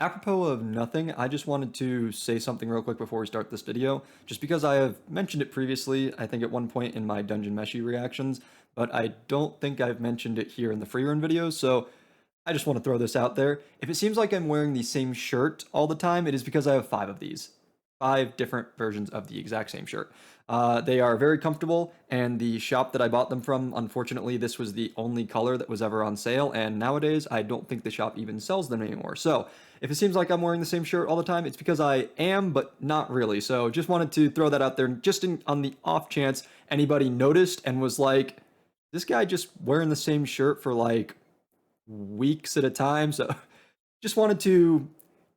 Apropos of nothing, I just wanted to say something real quick before we start this video, just because I have mentioned it previously, I think at one point in my Dungeon Meshi reactions, but I don't think I've mentioned it here in the Frieren videos, so I just want to throw this out there. If it seems like I'm wearing the same shirt all the time, it is because I have five of these. Five different versions of the exact same shirt. They are very comfortable, and the shop that I bought them from, unfortunately, this was the only color that was ever on sale, and nowadays I don't think the shop even sells them anymore. So if it seems like I'm wearing the same shirt all the time, it's because I am, but not really. So just wanted to throw that out there, just on the off chance anybody noticed and was like, this guy just wearing the same shirt for like weeks at a time. So just wanted to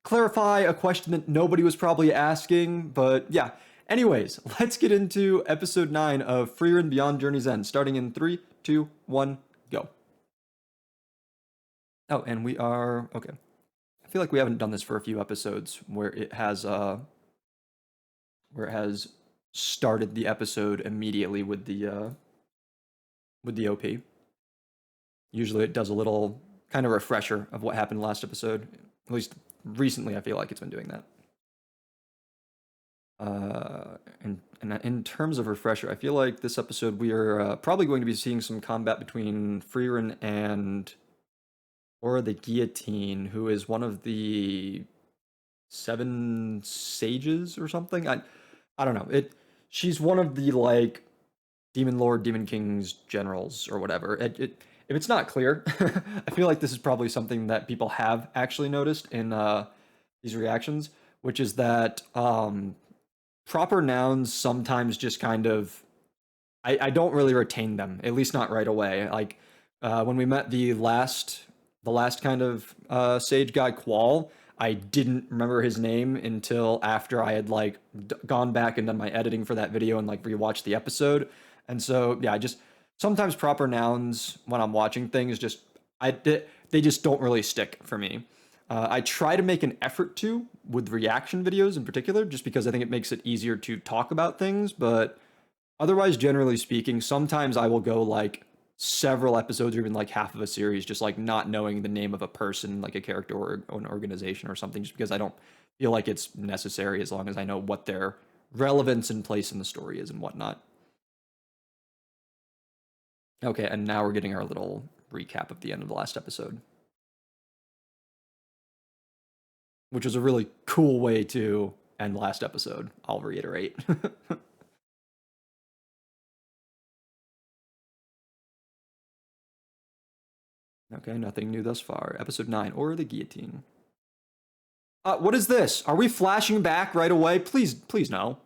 clarify a question that nobody was probably asking. But yeah, anyways, let's get into episode 9 of Frieren Beyond Journey's End, starting in 3, 2, 1, go. Oh, and we are okay. I feel like we haven't done this for a few episodes where it has started the episode immediately with the OP. Usually it does a little kind of refresher of what happened last episode. At least recently, I feel like it's been doing that. And in terms of refresher, I feel like this episode we are probably going to be seeing some combat between Frieren and or the Guillotine, who is one of the seven sages or something. I don't know. She's one of the like Demon Lord, Demon King's generals or whatever. If it's not clear, I feel like this is probably something that people have actually noticed in these reactions, which is that proper nouns sometimes just kind of I don't really retain them, at least not right away. Like when we met the last kind of sage guy, Qual, I didn't remember his name until after I had like gone back and done my editing for that video and like rewatched the episode. And so yeah, I just sometimes proper nouns when I'm watching things just they just don't really stick for me. I try to make an effort to with reaction videos in particular, just because I think it makes it easier to talk about things. But otherwise, generally speaking, sometimes I will go like several episodes or even like half of a series just like not knowing the name of a person, like a character or an organization or something, just because I don't feel like it's necessary as long as I know what their relevance and place in the story is and whatnot. Okay, and now we're getting our little recap of the end of the last episode, which was a really cool way to end the last episode. I'll reiterate. Okay, nothing new thus far. Episode 9, or the Guillotine. What is this? Are we flashing back right away? Please, please no.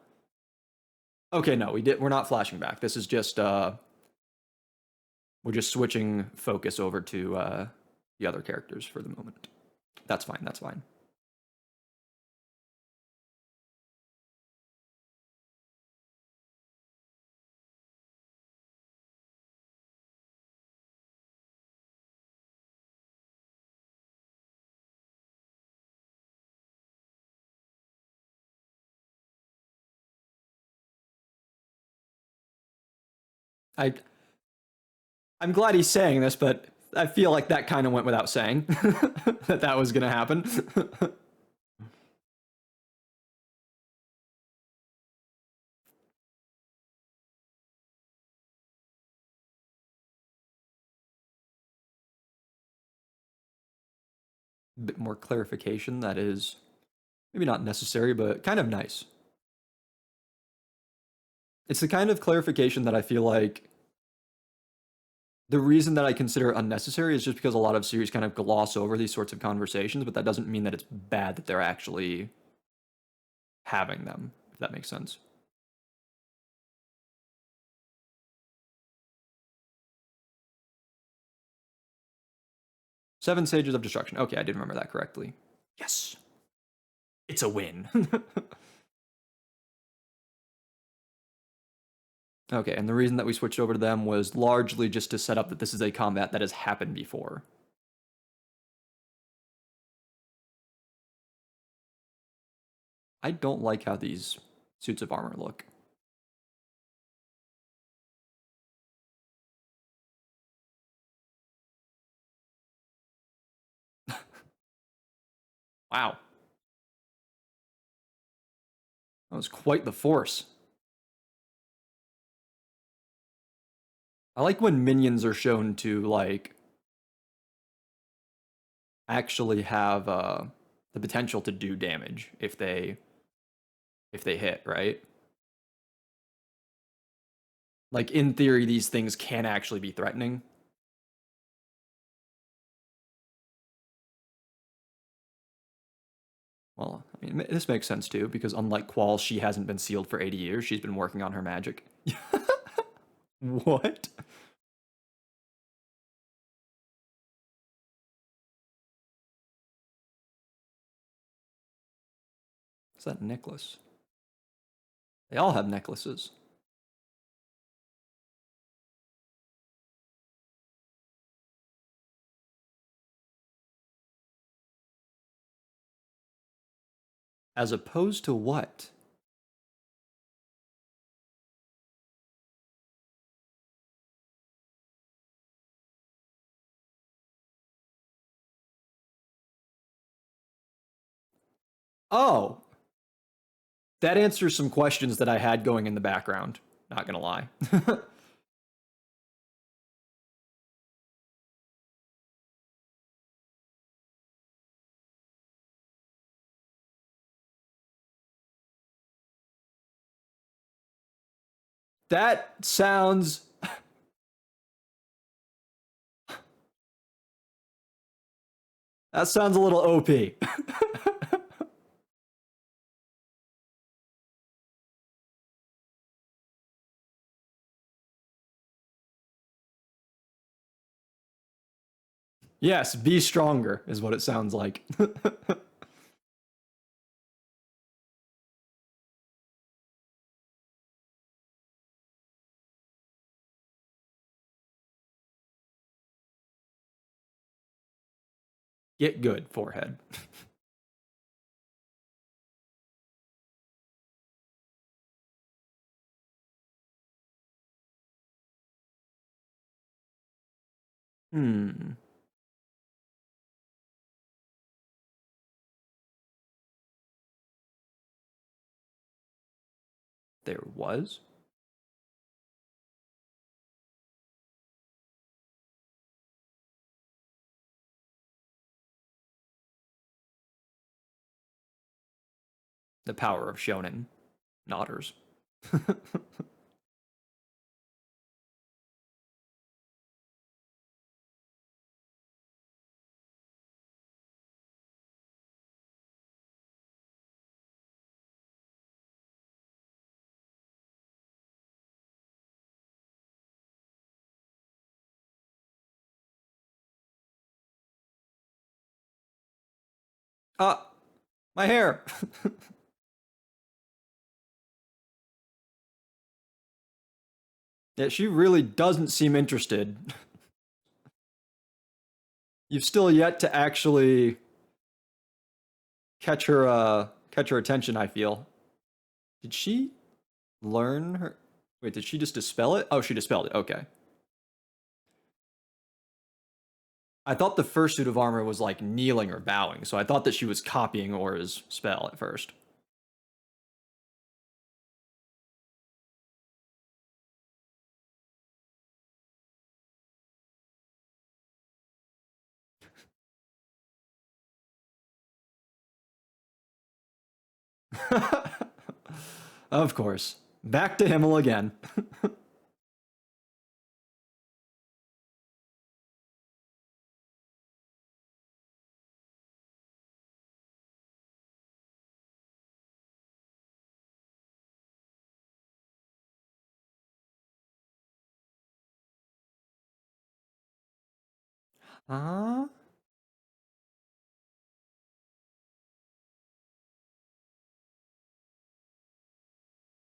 Okay, no, we're not flashing back. This is just we're just switching focus over to the other characters for the moment. That's fine, that's fine. I I'm glad he's saying this, but I feel like that kind of went without saying that was gonna happen. Bit more clarification that is maybe not necessary, but kind of nice. It's the kind of clarification that I feel like the reason that I consider it unnecessary is just because a lot of series kind of gloss over these sorts of conversations, but that doesn't mean that it's bad that they're actually having them, if that makes sense. Seven Sages of Destruction. Okay, I did remember that correctly. Yes. It's a win. Okay, and the reason that we switched over to them was largely just to set up that this is a combat that has happened before. I don't like how these suits of armor look. Wow. That was quite the force. I like when minions are shown to, like, actually have the potential to do damage if they hit, right? Like, in theory, these things can actually be threatening. Well, I mean, this makes sense too, because unlike Qual, she hasn't been sealed for 80 years. She's been working on her magic. What? What's that necklace? They all have necklaces. As opposed to what? Oh, that answers some questions that I had going in the background. Not gonna lie. That sounds. That sounds a little OP. Yes, be stronger is what it sounds like. Get good, forehead. Hmm. There was the power of shonen nodders. Ah, my hair. Yeah, she really doesn't seem interested. You've still yet to actually catch her attention, I feel. Did she learn her Wait, did she just dispel it? Oh, she dispelled it. Okay. I thought the first suit of armor was like kneeling or bowing, so I thought that she was copying Aura's spell at first. Of course. Back to Himmel again. Huh?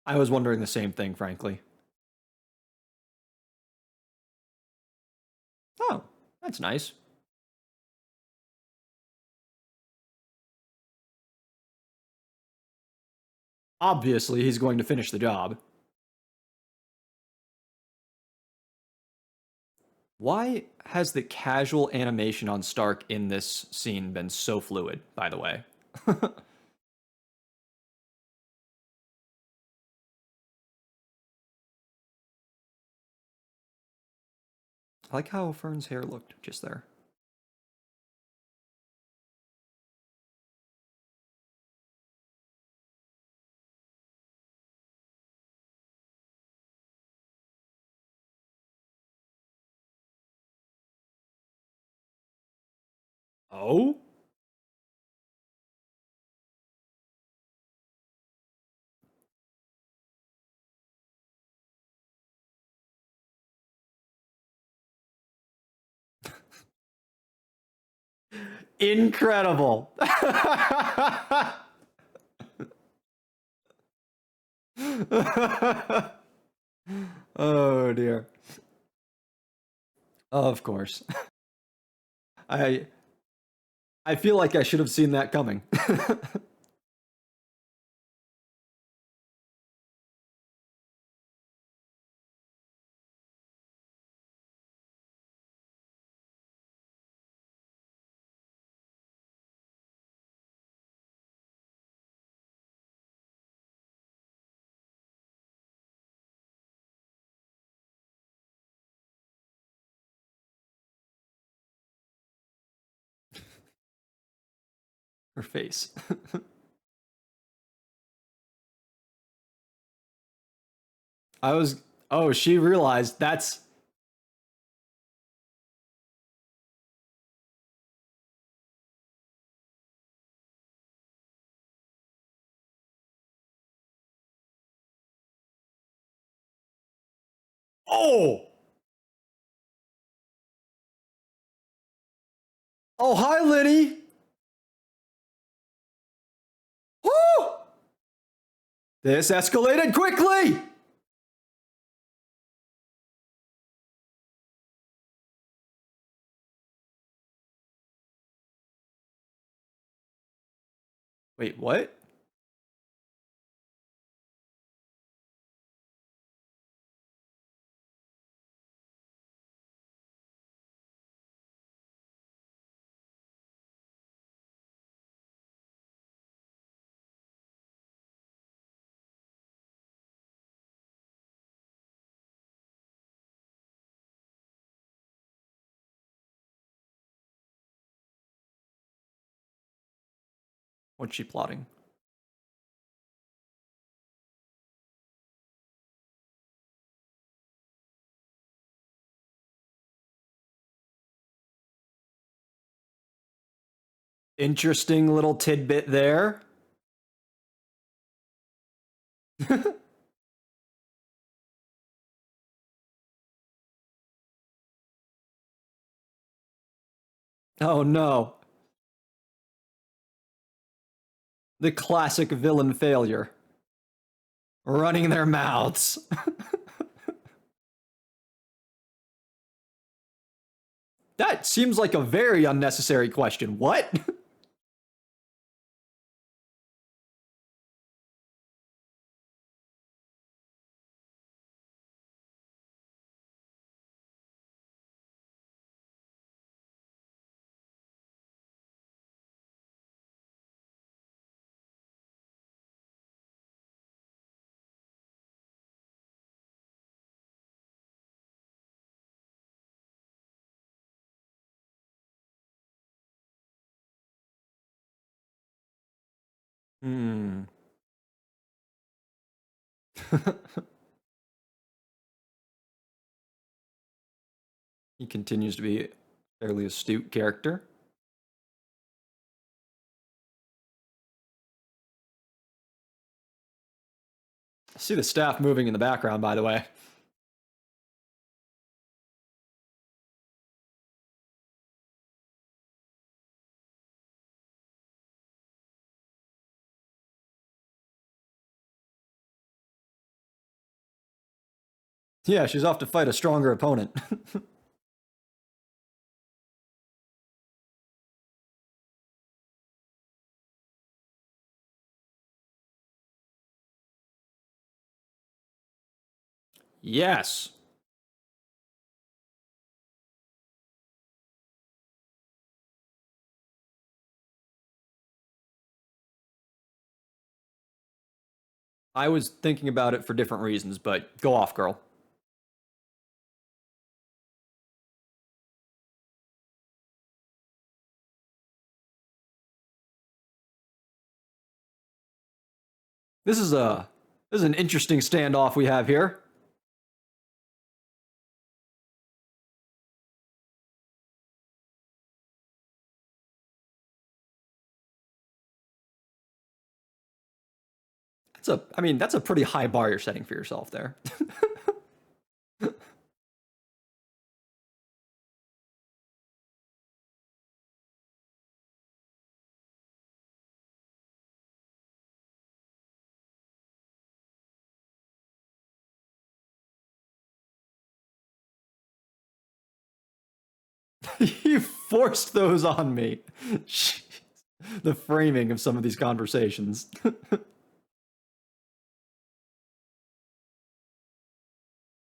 I was wondering the same thing, frankly. Oh, that's nice. Obviously, he's going to finish the job. Why has the casual animation on Stark in this scene been so fluid, by the way? I like how Fern's hair looked just there. Oh? Incredible. Oh dear. Of course. I I feel like I should have seen that coming. Her face. I was Oh, she realized that's Oh! Oh, hi Liddy. Woo! This escalated quickly. Wait, what? What's she plotting? Interesting little tidbit there. Oh no. The classic villain failure. Running their mouths. That seems like a very unnecessary question. What? Hmm. He continues to be a fairly astute character. I see the staff moving in the background, by the way. Yeah, she's off to fight a stronger opponent. Yes. I was thinking about it for different reasons, but go off, girl. This is a this is an interesting standoff we have here. I mean, that's a pretty high bar you're setting for yourself there. You forced those on me. The framing of some of these conversations.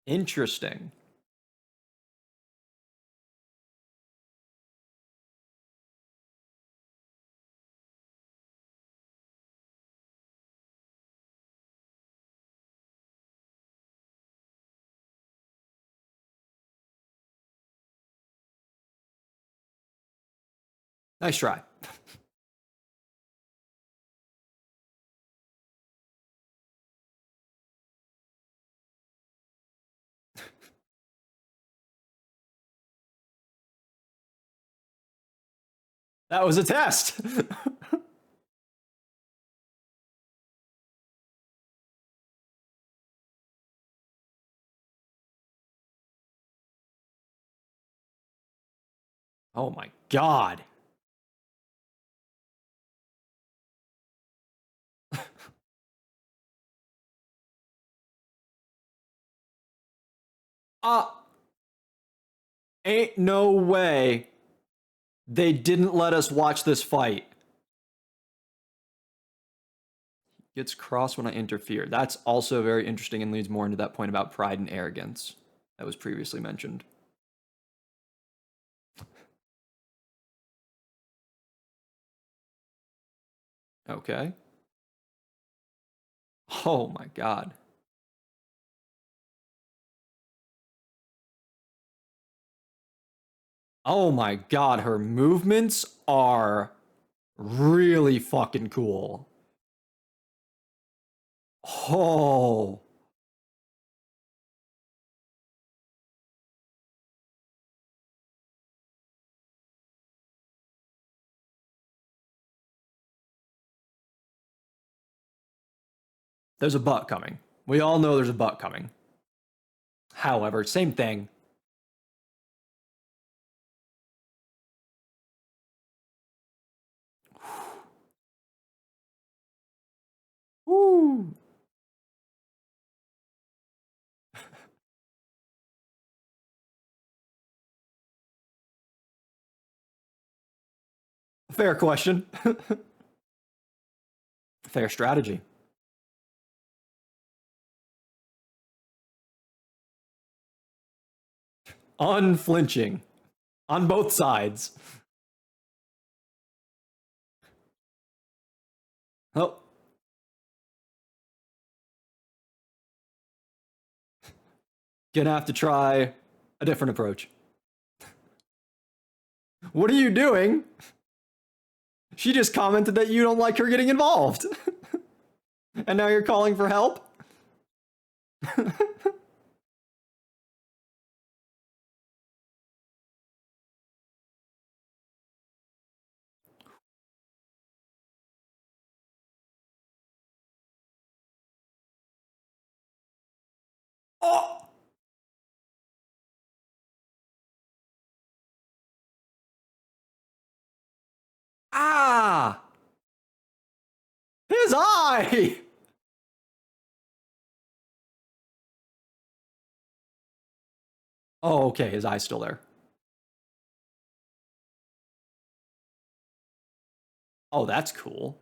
Interesting. Nice try. That was a test. Oh my god. Uh, ain't no way they didn't let us watch this fight. Gets crossed when I interfere. That's also very interesting and leads more into that point about pride and arrogance that was previously mentioned. Okay. Oh my god. Oh my god, her movements are really fucking cool. Oh. There's a butt coming. We all know there's a butt coming. However, same thing. Woo. Fair question. Fair strategy. Unflinching on both sides. Oh, gonna have to try a different approach. What are you doing? She just commented that you don't like her getting involved. And now you're calling for help? Oh! Ah! His eye! Oh, okay, his eye's still there. Oh, that's cool.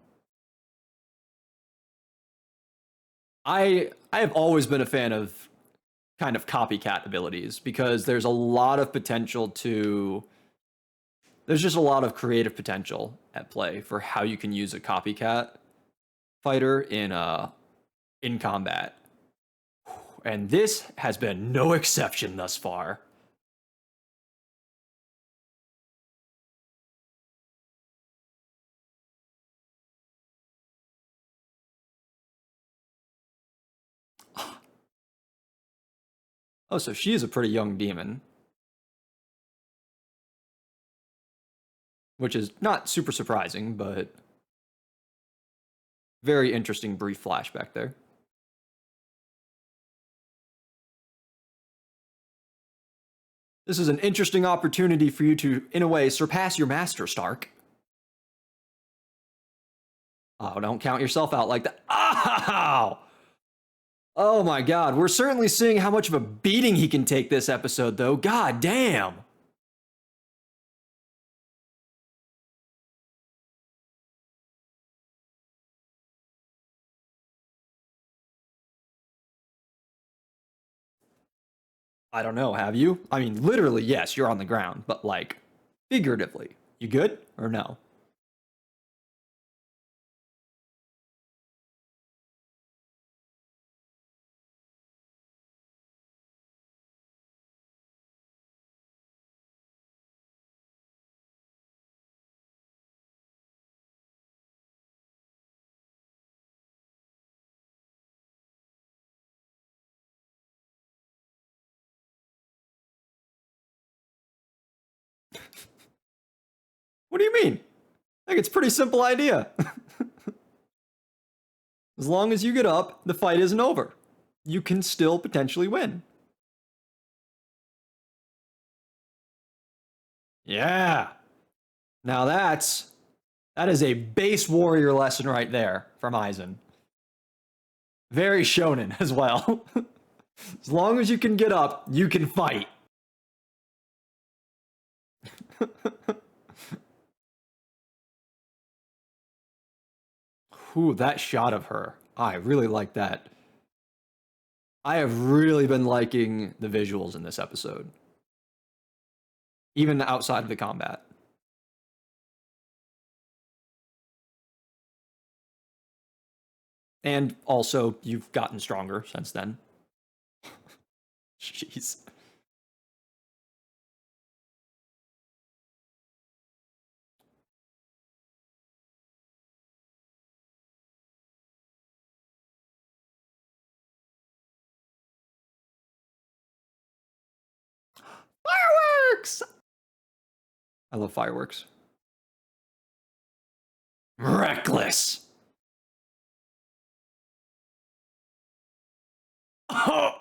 I have always been a fan of kind of copycat abilities because there's just a lot of creative potential at play for how you can use a copycat fighter in in combat. And this has been no exception thus far. Oh, so she is a pretty young demon. Which is not super surprising, but very interesting brief flashback there. This is an interesting opportunity for you to, in a way, surpass your master, Stark. Oh, don't count yourself out like that. Ow! Oh my god, we're certainly seeing how much of a beating he can take this episode, though. God damn! I don't know, have you? I mean, literally, yes, you're on the ground, but like, figuratively. You good? Or no? What do you mean? I think it's a pretty simple idea. As long as you get up, the fight isn't over. You can still potentially win. Yeah. Now that is a base warrior lesson right there from Aizen. Very shonen as well. As long as you can get up, you can fight. Ooh, that shot of her. I really like that. I have really been liking the visuals in this episode. Even outside of the combat. And also, you've gotten stronger since then. Jeez. Fireworks! I love fireworks. Reckless! Oh!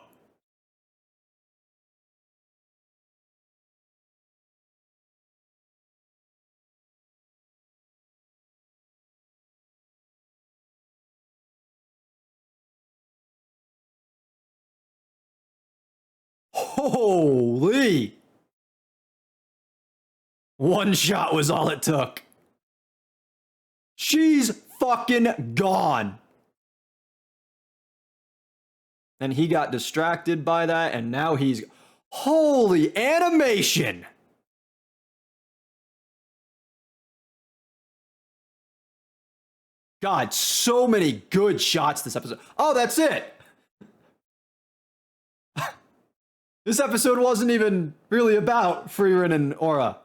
Holy! One shot was all it took. She's fucking gone. And he got distracted by that, and now he's... Holy animation! God, so many good shots this episode. Oh, that's it! This episode wasn't even really about Frieren and Aura.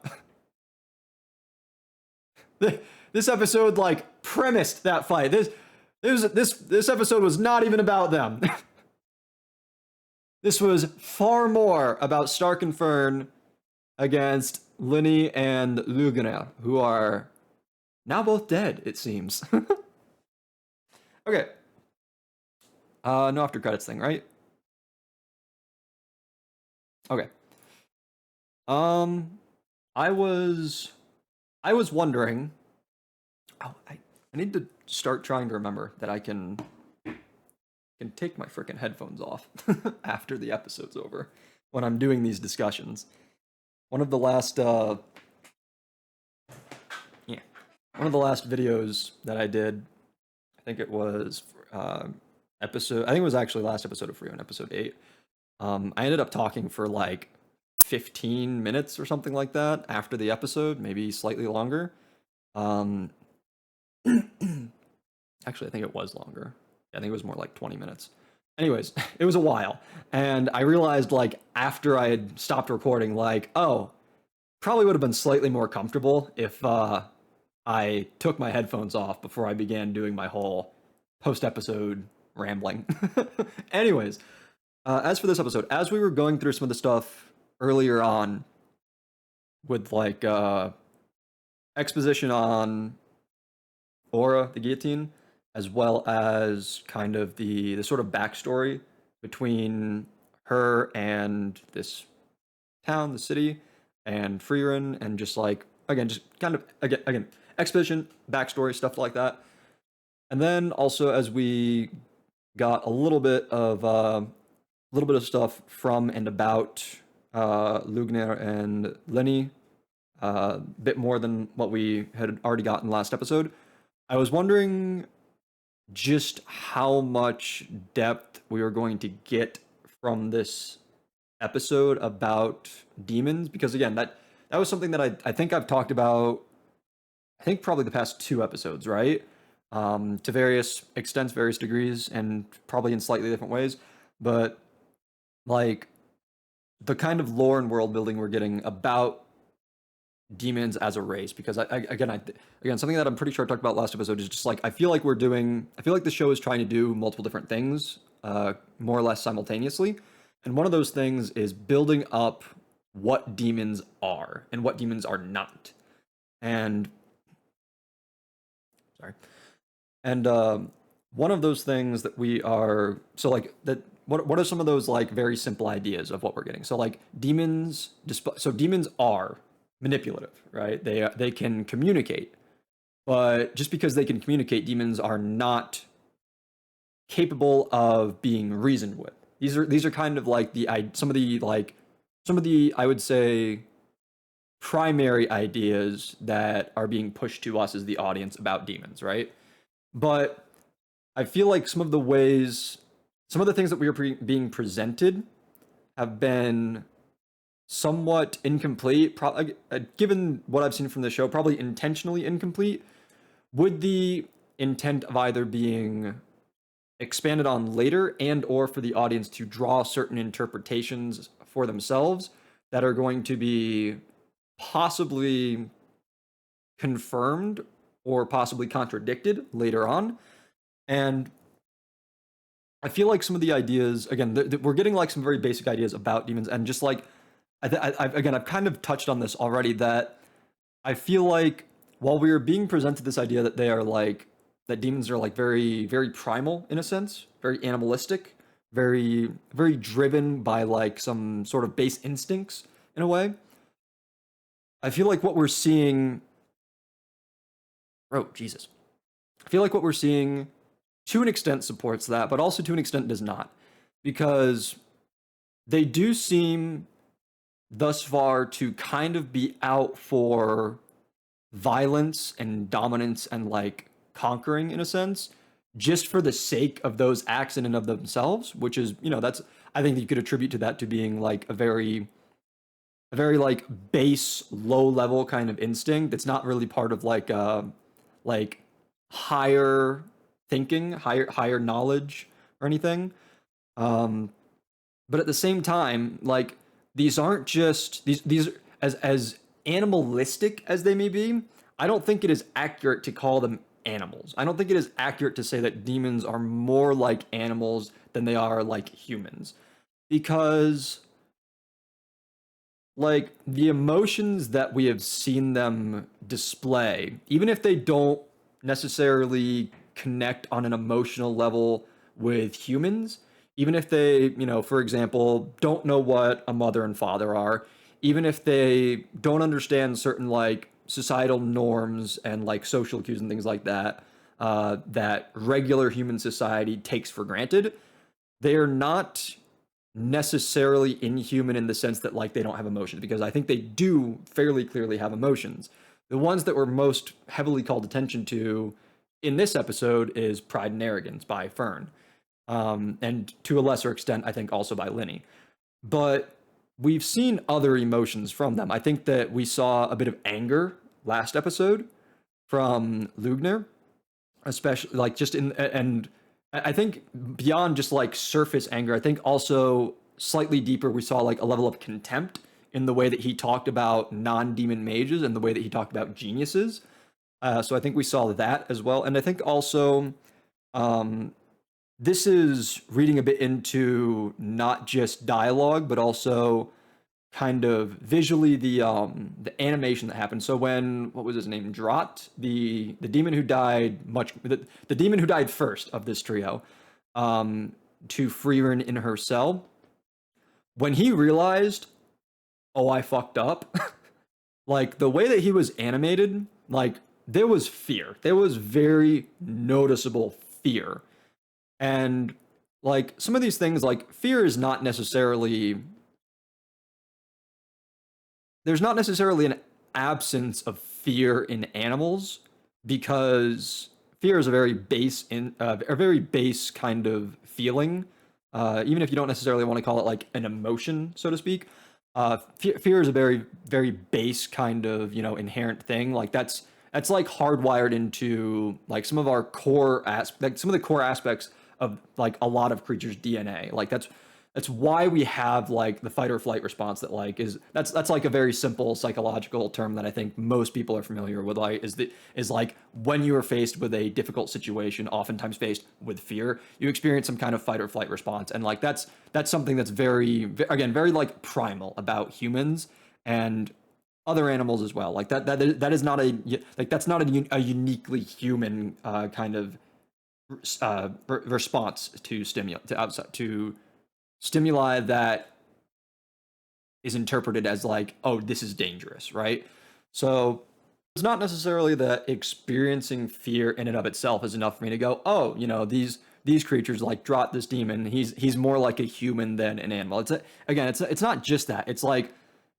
This episode, like, premised that fight. This episode was not even about them. This was far more about Stark and Fern against Linny and Lugner, who are now both dead, it seems. Okay. No after credits thing, right? Okay. I was wondering. Oh, I need to start trying to remember that I can take my freaking headphones off after the episode's over when I'm doing these discussions. One of the last one of the last videos that I did, I think it was episode. I think it was actually last episode of Frieren, episode 8. I ended up talking for like 15 minutes or something like that after the episode, maybe slightly longer. Actually, I think it was longer. I think it was more like 20 minutes. Anyways, it was a while. And I realized like after I had stopped recording, like, oh, probably would have been slightly more comfortable if I took my headphones off before I began doing my whole post episode rambling. Anyways, as for this episode, as we were going through some of the stuff earlier on with like exposition on Aura, the guillotine, as well as kind of the sort of backstory between her and this town, the city, and Frieren, and just like again, just kind of again exposition, backstory, stuff like that. And then also as we got a little bit of stuff from and about Lugner and Lenny, a bit more than what we had already gotten last episode. I was wondering just how much depth we were going to get from this episode about demons, because again, that was something that I think I've talked about, I think probably the past two episodes, right? To various extents, various degrees, and probably in slightly different ways. But like the kind of lore and world building we're getting about demons as a race, because again something that I'm pretty sure I talked about last episode is just like I feel like the show is trying to do multiple different things more or less simultaneously, and one of those things is building up what demons are and what demons are not. And sorry. And one of those things that we are so like that what are some of those like very simple ideas of what we're getting? So like demons demons are manipulative, right? They can communicate. But just because they can communicate, demons are not capable of being reasoned with. These are kind of like some of the I would say primary ideas that are being pushed to us as the audience about demons, right? But I feel like some of the things that we are being presented have been somewhat incomplete, given what I've seen from the show, probably intentionally incomplete, with the intent of either being expanded on later and or for the audience to draw certain interpretations for themselves that are going to be possibly confirmed or possibly contradicted later on. And I feel like some of the ideas, again, we're getting like some very basic ideas about demons, and just like I've kind of touched on this already, that I feel like while we are being presented this idea that that demons are like very, very primal in a sense, very animalistic, very, very driven by like some sort of base instincts in a way. I feel like what we're seeing, oh, Jesus. I feel like what we're seeing to an extent supports that, but also to an extent does not. Because they do seem thus far to kind of be out for violence and dominance and like conquering in a sense, just for the sake of those acts in and of themselves, which is, that's, I think you could attribute to that to being like a very like base low level kind of instinct that's not really part of like higher thinking, higher knowledge or anything. But at the same time, like these aren't just these as animalistic as they may be. I don't think it is accurate to call them animals. I don't think it is accurate to say that demons are more like animals than they are like humans, because like the emotions that we have seen them display, even if they don't necessarily connect on an emotional level with humans, even if they, for example, don't know what a mother and father are, even if they don't understand certain like societal norms and like social cues and things like that, that regular human society takes for granted, they are not necessarily inhuman in the sense that like they don't have emotions, because I think they do fairly clearly have emotions. The ones that were most heavily called attention to in this episode is Pride and Arrogance by Fern, and to a lesser extent, I think also by Lenny. But we've seen other emotions from them. I think that we saw a bit of anger last episode from Lugner, especially like just in and I think beyond just like surface anger, I think also slightly deeper, we saw like a level of contempt in the way that he talked about non-demon mages and the way that he talked about geniuses. So I think we saw that as well. And I think also um, this is reading a bit into not just dialogue, but also kind of visually the animation that happened. So when what was his name? Drought, the demon who died the demon who died first of this trio, um, to Frieren in her cell, when he realized, oh, I fucked up, like the way that he was animated, like there was fear. There was very noticeable fear. And like some of these things, like fear is not necessarily there's not necessarily an absence of fear in animals because fear is a very base kind of feeling. Even if you don't necessarily want to call it like an emotion, so to speak. Fear is a very base kind of inherent thing. Like that's like hardwired into like some of the core aspects of like a lot of creatures' DNA. Like that's why we have like the fight or flight response that like is that's like a very simple psychological term that I think most people are familiar with. Like is like when you are faced with a difficult situation, oftentimes faced with fear, you experience some kind of fight or flight response, and like that's something that's again very like primal about humans and other animals as well. Like that is not like that's not a uniquely human kind of response to stimuli that is interpreted as like, oh, this is dangerous, right? So it's not necessarily that experiencing fear in and of itself is enough for me to go, oh, these creatures like Drot, this demon, he's more like a human than an animal. It's not just that. It's like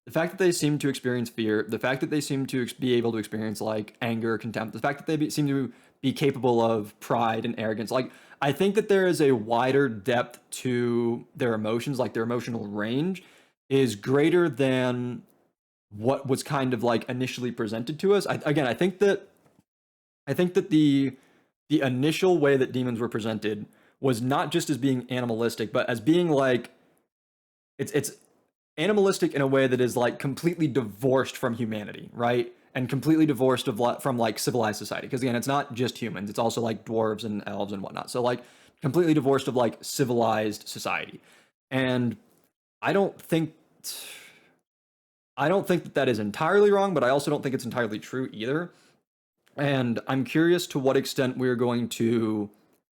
the fact that they seem to experience fear, the fact that they seem to be able to experience like anger, contempt, the fact that seem to be capable of pride and arrogance. Like I think that there is a wider depth to their emotions, like their emotional range is greater than what was kind of like initially presented to us. I think that the initial way that demons were presented was not just as being animalistic, but as being like it's animalistic in a way that is like completely divorced from humanity, right? And completely divorced from like civilized society. Because again, it's not just humans; it's also like dwarves and elves and whatnot. So like completely divorced of like civilized society. And I don't think I don't think that that is entirely wrong, but I also don't think it's entirely true either. And I'm curious to what extent we're going to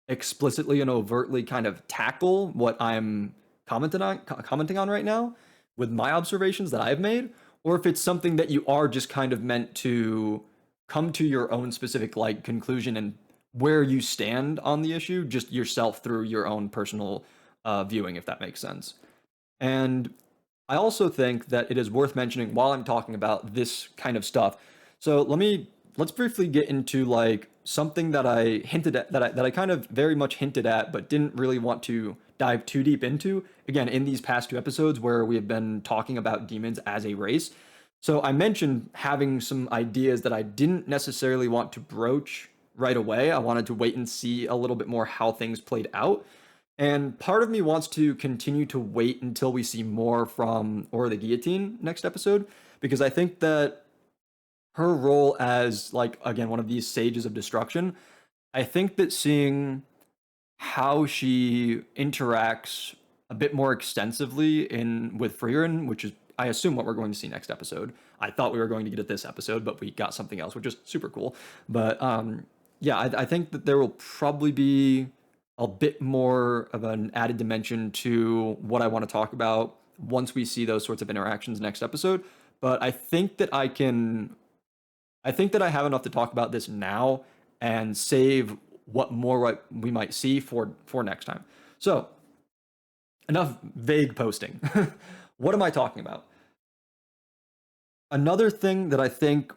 explicitly and overtly kind of tackle what I'm commenting on right now with my observations that I've made, or if it's something that you are just kind of meant to come to your own specific like conclusion and where you stand on the issue, just yourself through your own personal viewing, if that makes sense. And I also think that it is worth mentioning while I'm talking about this kind of stuff. So let's briefly get into like something that I hinted at that I kind of very much hinted at but didn't really want to dive too deep into again in these past two episodes where we have been talking about demons as a race. So I mentioned having some ideas that I didn't necessarily want to broach right away. I wanted to wait and see a little bit more how things played out. And part of me wants to continue to wait until we see more from Aura the Guillotine next episode, because I think that her role as, like, again, one of these sages of destruction, I think that seeing how she interacts a bit more extensively in with Frieren, which is, I assume, what we're going to see next episode. I thought we were going to get it this episode, but we got something else, which is super cool. But yeah, I think that there will probably be a bit more of an added dimension to what I want to talk about once we see those sorts of interactions next episode. But I think that I have enough to talk about this now and save what we might see for next time. So, enough vague posting. What am I talking about? Another thing that I think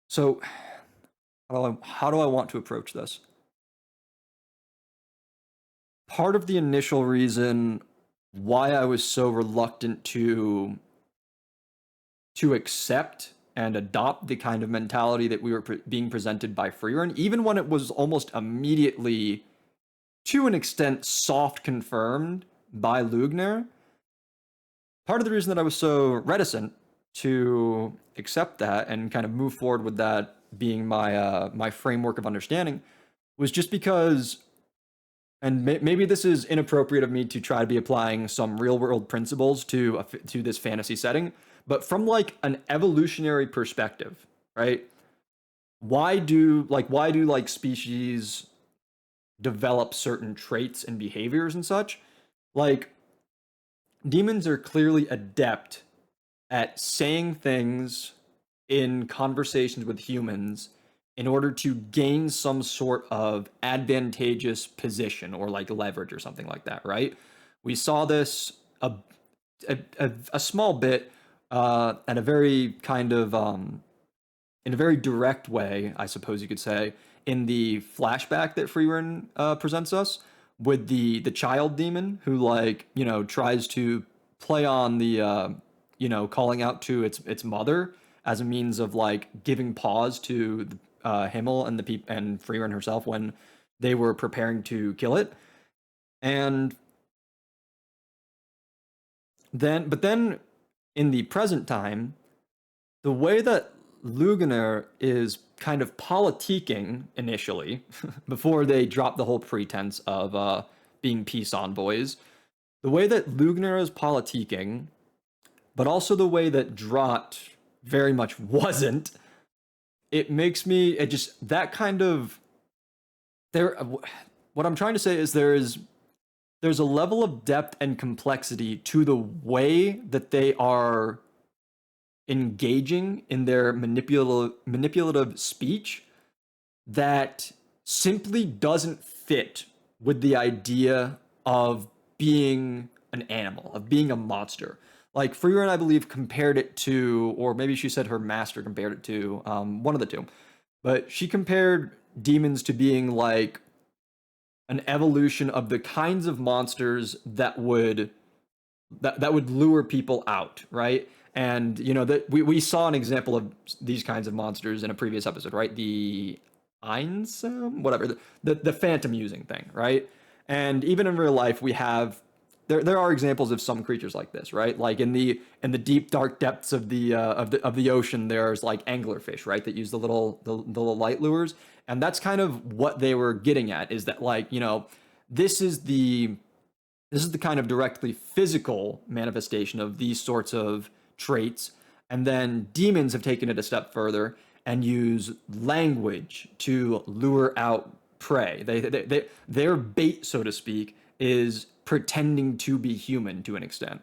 so how do I want to approach this? Part of the initial reason why I was so reluctant to accept and adopt the kind of mentality that we were being presented by Frieren, even when it was almost immediately to an extent, soft confirmed by Lugner. Part of the reason that I was so reticent to accept that and kind of move forward with that being my framework of understanding was just because, and maybe this is inappropriate of me to try to be applying some real world principles to this fantasy setting, but from like an evolutionary perspective, right? Why do species develop certain traits and behaviors and such? Like demons are clearly adept at saying things in conversations with humans in order to gain some sort of advantageous position or like leverage or something like that, right? We saw this a small bit at a very kind of in a very direct way, I suppose you could say, in the flashback that Frieren presents us with the child demon who like tries to play on the calling out to its mother as a means of like giving pause to Himmel and and Frieren herself when they were preparing to kill it, and then in the present time, the way that Lugner is kind of politicking initially, before they drop the whole pretense of being peace envoys, the way that Lugner is politicking, but also the way that Drat very much wasn't, it makes me, it just, that kind of, there, what I'm trying to say is there's a level of depth and complexity to the way that they are engaging in their manipulative speech that simply doesn't fit with the idea of being an animal, of being a monster. Like Frieren, I believe, compared it to, or maybe she said her master compared it to, one of the two, but she compared demons to being like an evolution of the kinds of monsters that would lure people out, right? And that we saw an example of these kinds of monsters in a previous episode, right? The Einsam, whatever, the phantom using thing, right? And even in real life, we have there are examples of some creatures like this, right? Like in the deep dark depths of the ocean, there's like anglerfish, right, that use the little light lures, and that's kind of what they were getting at, is that like this is the this is the kind of directly physical manifestation of these sorts of traits. And then demons have taken it a step further and use language to lure out prey. Their bait, so to speak, is pretending to be human to an extent.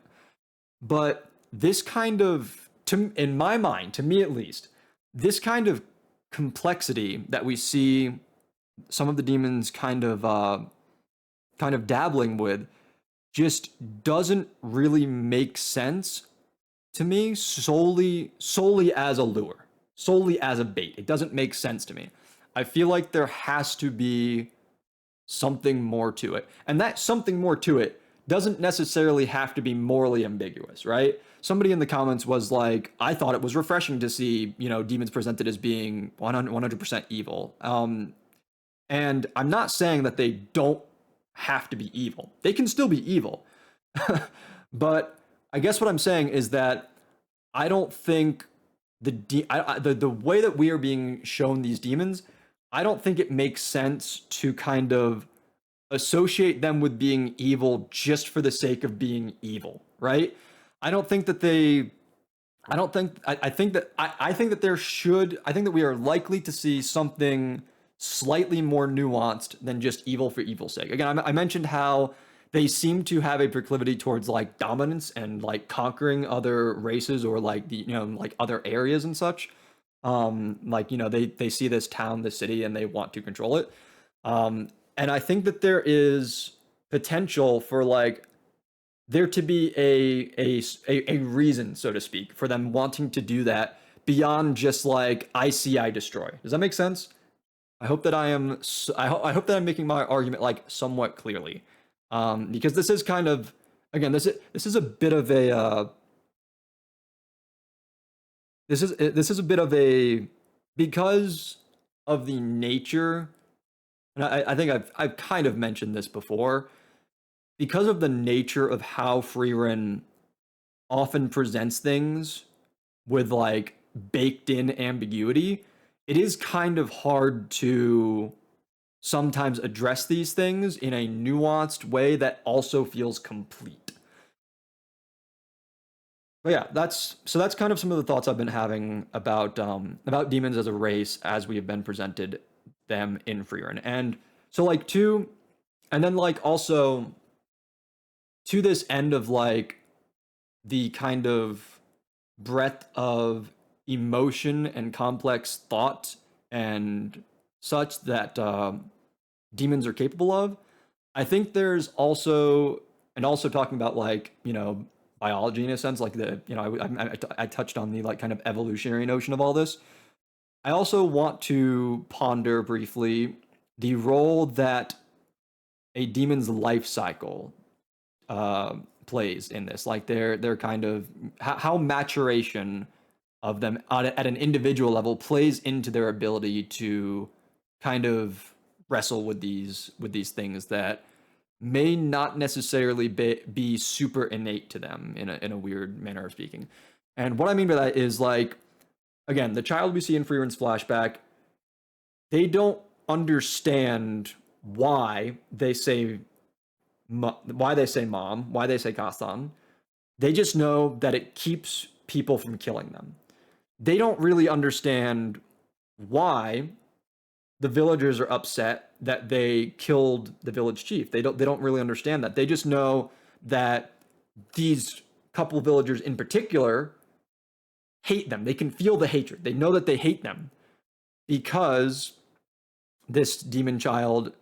But this kind of, in my mind, to me at least, this kind of complexity that we see some of the demons kind of dabbling with just doesn't really make sense to me solely as a lure, solely as a bait. It doesn't make sense to me. I feel like there has to be something more to it. And that something more to it doesn't necessarily have to be morally ambiguous, right? Somebody in the comments was like, I thought it was refreshing to see, demons presented as being 100% evil. And I'm not saying that they don't have to be evil. They can still be evil. But I guess what I'm saying is that I don't think the way that we are being shown these demons, I don't think it makes sense to kind of associate them with being evil just for the sake of being evil, right? I don't think that they I don't think I think that I think that there should I think that we are likely to see something slightly more nuanced than just evil for evil's sake. Again, I mentioned how they seem to have a proclivity towards like dominance and like conquering other races or like like other areas and such. Like they see this town, this city, and they want to control it. And I think that there is potential for like there to be a reason, so to speak, for them wanting to do that beyond just like I see, I destroy. Does that make sense? I hope that I hope that I'm making my argument like somewhat clearly, because this is kind of, again, this is a bit of a this is a bit of a, because of the nature and I think I've kind of mentioned this before, because of the nature of how Frieren often presents things with like baked in ambiguity, it is kind of hard to sometimes address these things in a nuanced way that also feels complete. But yeah, that's kind of some of the thoughts I've been having about demons as a race as we have been presented them in Frieren. And so like to and then like also to this end of like the kind of breadth of emotion and complex thought and such that demons are capable of. I think there's also, and also talking about like, biology in a sense, like I touched on the like kind of evolutionary notion of all this. I also want to ponder briefly the role that a demon's life cycle uh, plays in this, like their kind of how maturation of them at an individual level plays into their ability to kind of wrestle with these things that may not necessarily be super innate to them in a weird manner of speaking. And what I mean by that is like, again, the child we see in Freeman's flashback, they don't understand why they say mom, why they say Kastan. They just know that it keeps people from killing them. They don't really understand why the villagers are upset that they killed the village chief. They don't really understand that. They just know that these couple villagers in particular hate them. They can feel the hatred. They know that they hate them because this demon child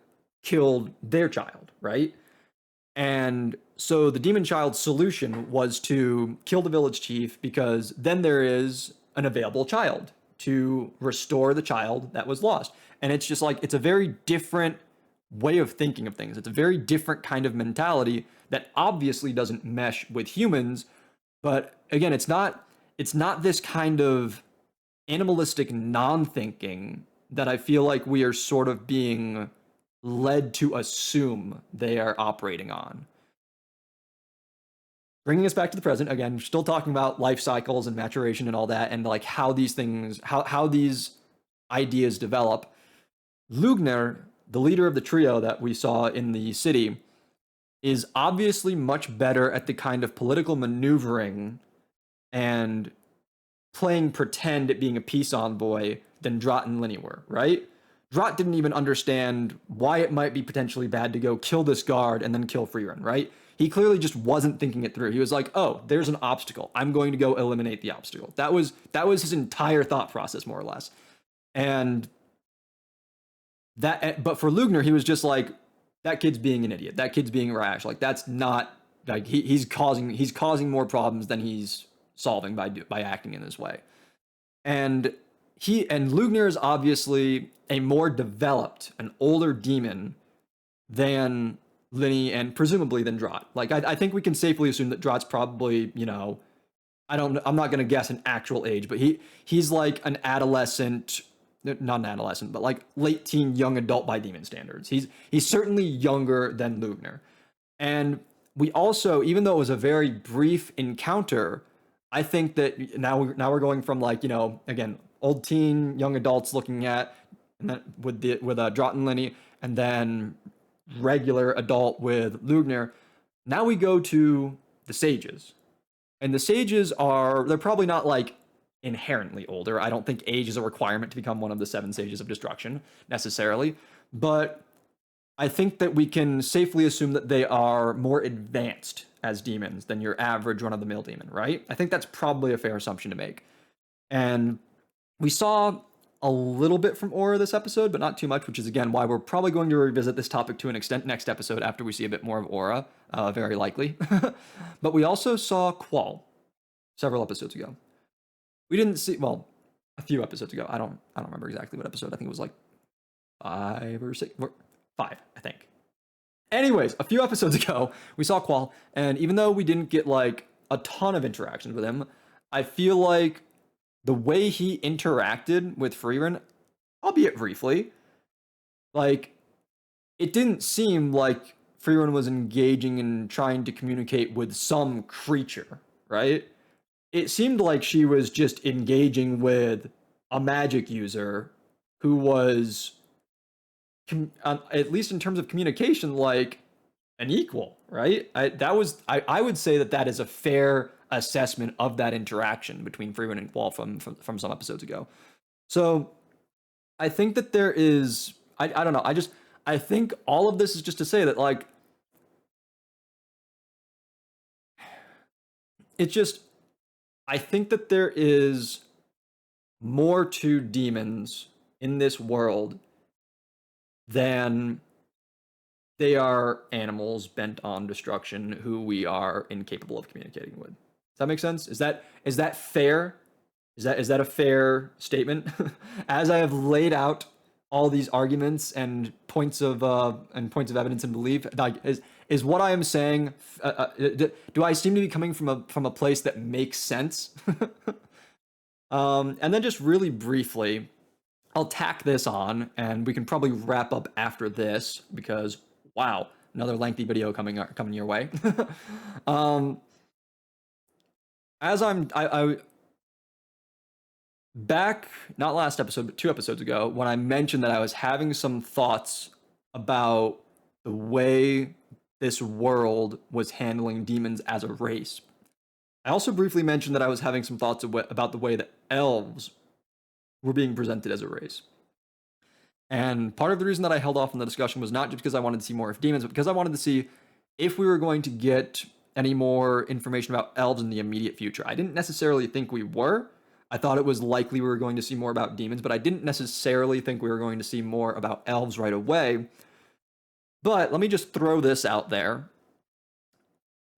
killed their child, right? And so the demon child's solution was to kill the village chief because then there is an available child to restore the child that was lost. And it's just like, it's a very different way of thinking of things. It's a very different kind of mentality that obviously doesn't mesh with humans. But again, it's not this kind of animalistic non-thinking that I feel like we are sort of being led to assume they are operating on. Bringing us back to the present again, we're still talking about life cycles and maturation and all that, and like how these things, how these ideas develop. Lugner, the leader of the trio that we saw in the city, is obviously much better at the kind of political maneuvering and playing pretend at being a peace envoy than Drott and Linny were, right? Drott didn't even understand why it might be potentially bad to go kill this guard and then kill Frieren, right? He clearly just wasn't thinking it through. He was like, "Oh, there's an obstacle. I'm going to go eliminate the obstacle." That was his entire thought process, more or less. And but for Lugner, he was just like, "That kid's being an idiot. That kid's being rash. Like that's not like he's causing more problems than he's solving by acting in this way." And Lugner is obviously a more developed, an older demon than Linny and presumably than Drott. Like I think we can safely assume that Drott's probably, I'm not gonna guess an actual age, but he's like an adolescent, not an adolescent, but like late teen, young adult by demon standards. He's certainly younger than Lugner. And we also, even though it was a very brief encounter, I think that now we're going from like, again, old teen, young adults looking at, and then with Drott and Linny, and then regular adult with Lugner. Now we go to the sages, and the sages they're probably not like inherently older. I don't think age is a requirement to become one of the seven sages of destruction necessarily, but I think that we can safely assume that they are more advanced as demons than your average run of the mill demon, right? I think that's probably a fair assumption to make. And we saw a little bit from Aura this episode, but not too much, which is again why we're probably going to revisit this topic to an extent next episode after we see a bit more of Aura, very likely. But we also saw Qual several episodes ago. We didn't see, well, a few episodes ago. I don't remember exactly what episode. I think it was like 5 or 6, 5, I think. Anyways, a few episodes ago, we saw Qual, and even though we didn't get like a ton of interactions with him, I feel like the way he interacted with Frieren, albeit briefly, like it didn't seem like Frieren was engaging in trying to communicate with some creature, right? It seemed like she was just engaging with a magic user who was, at least in terms of communication, like an equal, right? I would say that that is a fair assessment of that interaction between Frieren and Wall from some episodes ago. So I think that there is, I don't know, I think all of this is just to say that, like, it's just, I think that there is more to demons in this world than they are animals bent on destruction who we are incapable of communicating with. Does that make sense? Is that fair? Is that a fair statement? As I have laid out all these arguments and points of evidence and belief, like, is what I am saying? Do I seem to be coming from a place that makes sense? And then just really briefly, I'll tack this on, and we can probably wrap up after this because wow, another lengthy video coming your way. um, as I back, not last episode, but 2 episodes ago, when I mentioned that I was having some thoughts about the way this world was handling demons as a race. I also briefly mentioned that I was having some thoughts about the way that elves were being presented as a race. And part of the reason that I held off on the discussion was not just because I wanted to see more of demons, but because I wanted to see if we were going to get any more information about elves in the immediate future. I didn't necessarily think we were. I thought it was likely we were going to see more about demons, but I didn't necessarily think we were going to see more about elves right away. But let me just throw this out there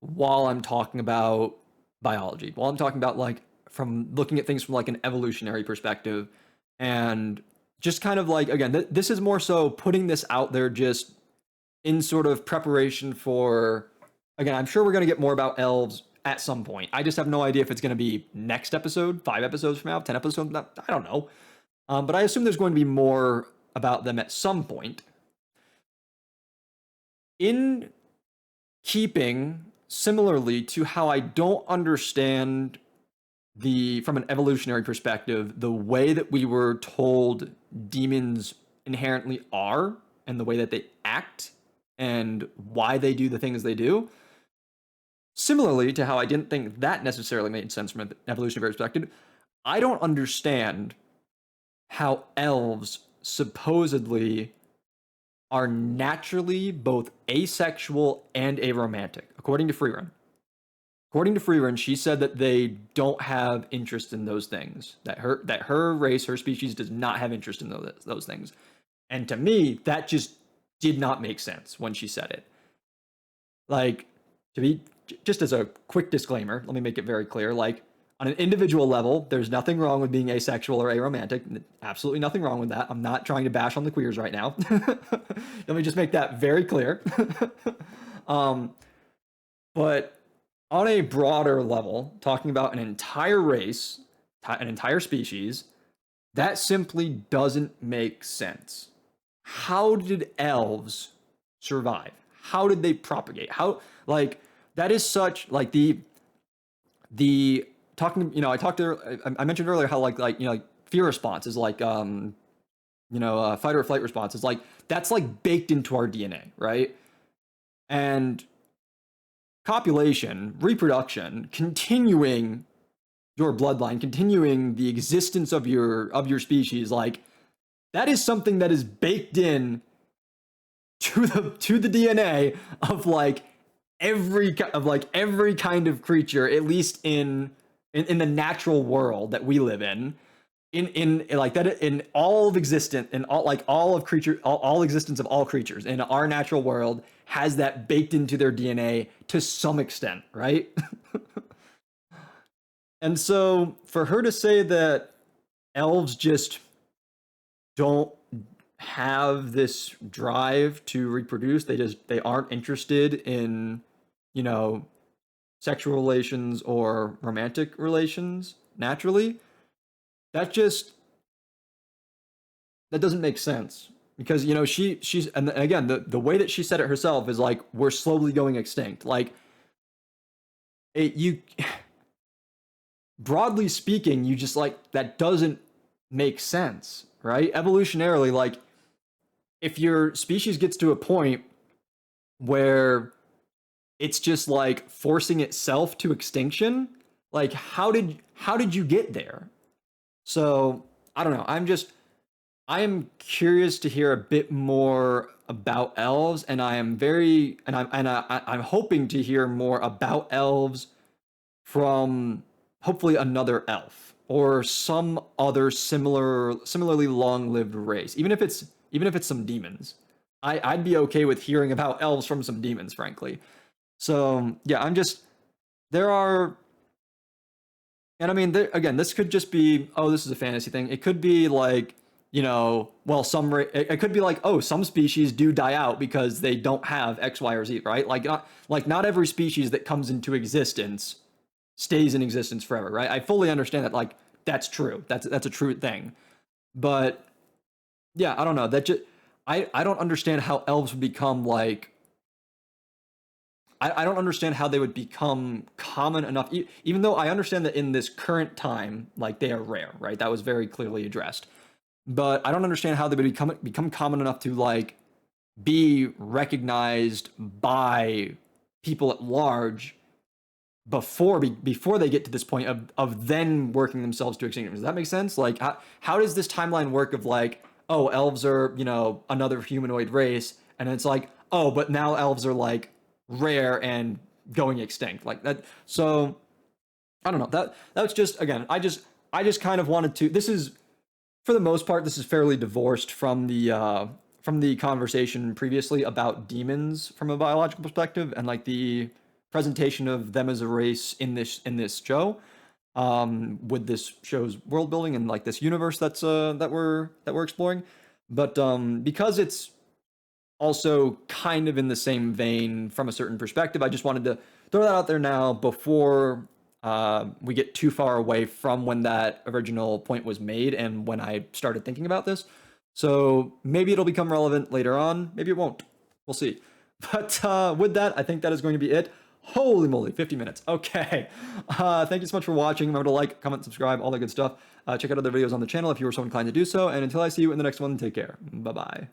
while I'm talking about biology, while I'm talking about, like, from looking at things from like an evolutionary perspective, and just kind of like, again, this is more so putting this out there just in sort of preparation for, again, I'm sure we're going to get more about elves at some point. I just have no idea if it's going to be next episode, 5 episodes from now, 10 episodes from now. I don't know. But I assume there's going to be more about them at some point. In keeping similarly to how I don't understand from an evolutionary perspective, the way that we were told demons inherently are and the way that they act and why they do the things they do. Similarly to how I didn't think that necessarily made sense from an evolutionary perspective, I don't understand how elves supposedly are naturally both asexual and aromantic, according to Frieren. According to Frieren, she said that they don't have interest in those things. That her race, her species, does not have interest in those things. And to me, that just did not make sense when she said it. Like, just as a quick disclaimer, let me make it very clear. Like, on an individual level, there's nothing wrong with being asexual or aromantic. Absolutely nothing wrong with that. I'm not trying to bash on the queers right now. Let me just make that very clear. But on a broader level, talking about an entire race, an entire species, that simply doesn't make sense. How did elves survive? How did they propagate? How, like, that is such, like, the talking, I mentioned earlier how, like fear response is like, fight or flight response is like, that's like baked into our DNA, right? And copulation, reproduction, continuing your bloodline, continuing the existence of your species, like, that is something that is baked in to the DNA of every kind of creature, at least in the natural world that we live in like that, in all of existence, in all existence of all creatures in our natural world has that baked into their DNA to some extent, right? And so for her to say that elves just don't have this drive to reproduce, they aren't interested in, sexual relations or romantic relations naturally, that doesn't make sense. because you know she's and again the way that she said it herself is like we're slowly going extinct. Like you broadly speaking, you just like that doesn't make sense, right? Evolutionarily, like if your species gets to a point where it's just like forcing itself to extinction, like how did you get there? So I don't know. I am curious to hear a bit more about elves, and I am very and I'm hoping to hear more about elves from hopefully another elf or some other similarly long-lived race. Even if it's some demons. I'd be okay with hearing about elves from some demons, frankly. So yeah, there are, and I mean, again, this could just be, oh, this is a fantasy thing. It could be like, well, it could be like, oh, some species do die out because they don't have X, Y, or Z, right? Like not every species that comes into existence stays in existence forever, right? I fully understand that, like that's true. That's a true thing. But yeah, I don't know. I don't understand how elves would become like I don't understand how they would become common enough, even though I understand that in this current time, like they are rare, right? That was very clearly addressed. But I don't understand how they would become common enough to like be recognized by people at large before they get to this point of then working themselves to extinction. Does that make sense? Like how does this timeline work of like, oh, elves are, another humanoid race, and it's like, oh, but now elves are like rare and going extinct like that. So I don't know. That's just, again, I just kind of wanted to, this is, for the most part, this is fairly divorced from the conversation previously about demons from a biological perspective and like the presentation of them as a race in this show, with this show's world building and like this universe that we're exploring. But because it's also kind of in the same vein from a certain perspective, I just wanted to throw that out there now before we get too far away from when that original point was made and when I started thinking about this. So maybe it'll become relevant later on. Maybe it won't. We'll see. But with that, I think that is going to be it. Holy moly, 50 minutes. Okay. Thank you so much for watching. Remember to like, comment, subscribe, all that good stuff. Check out other videos on the channel if you were so inclined to do so. And until I see you in the next one, take care. Bye-bye.